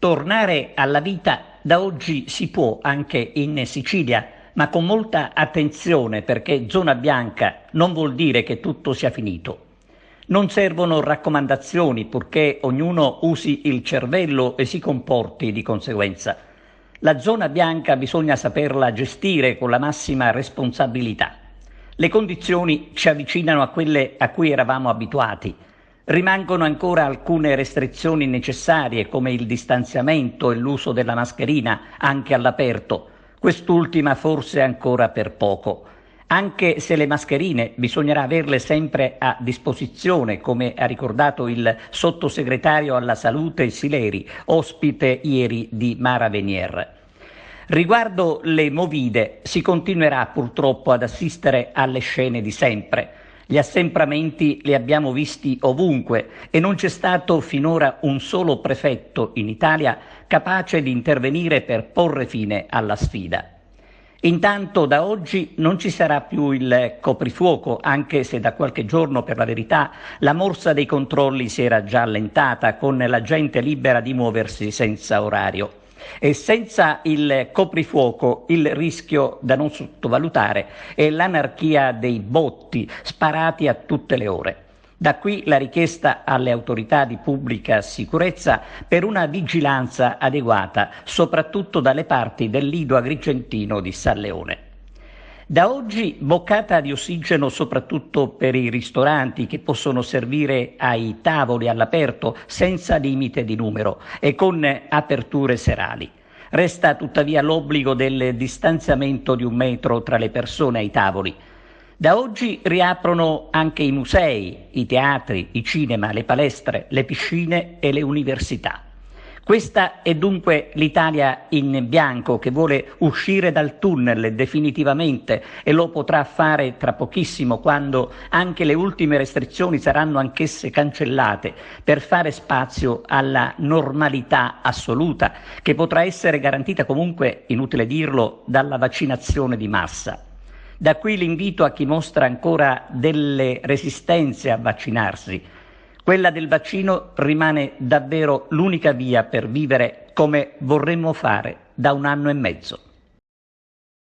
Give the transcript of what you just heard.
Tornare alla vita da oggi si può anche in Sicilia, ma con molta attenzione perché zona bianca non vuol dire che tutto sia finito. Non servono raccomandazioni purché ognuno usi il cervello e si comporti di conseguenza. La zona bianca bisogna saperla gestire con la massima responsabilità. Le condizioni ci avvicinano a quelle a cui eravamo abituati. Rimangono ancora alcune restrizioni necessarie come il distanziamento e l'uso della mascherina anche all'aperto, quest'ultima forse ancora per poco. Anche se le mascherine bisognerà averle sempre a disposizione, come ha ricordato il sottosegretario alla salute Sileri, ospite ieri di Mara Venier. Riguardo le movide, si continuerà purtroppo ad assistere alle scene di sempre. Gli assembramenti li abbiamo visti ovunque e non c'è stato finora un solo prefetto in Italia capace di intervenire per porre fine alla sfida. Intanto da oggi non ci sarà più il coprifuoco, anche se da qualche giorno, per la verità, la morsa dei controlli si era già allentata, con la gente libera di muoversi senza orario. E senza il coprifuoco il rischio da non sottovalutare è l'anarchia dei botti sparati a tutte le ore. Da qui la richiesta alle autorità di pubblica sicurezza per una vigilanza adeguata, soprattutto dalle parti del Lido agrigentino di San Leone. Da oggi boccata di ossigeno soprattutto per i ristoranti che possono servire ai tavoli all'aperto senza limite di numero e con aperture serali. Resta tuttavia l'obbligo del distanziamento di 1 metro tra le persone ai tavoli. Da oggi riaprono anche i musei, i teatri, i cinema, le palestre, le piscine e le università. Questa è dunque l'Italia in bianco che vuole uscire dal tunnel definitivamente e lo potrà fare tra pochissimo, quando anche le ultime restrizioni saranno anch'esse cancellate, per fare spazio alla normalità assoluta che potrà essere garantita comunque, inutile dirlo, dalla vaccinazione di massa. Da qui l'invito a chi mostra ancora delle resistenze a vaccinarsi. Quella del vaccino rimane davvero l'unica via per vivere come vorremmo fare da 1 anno e mezzo.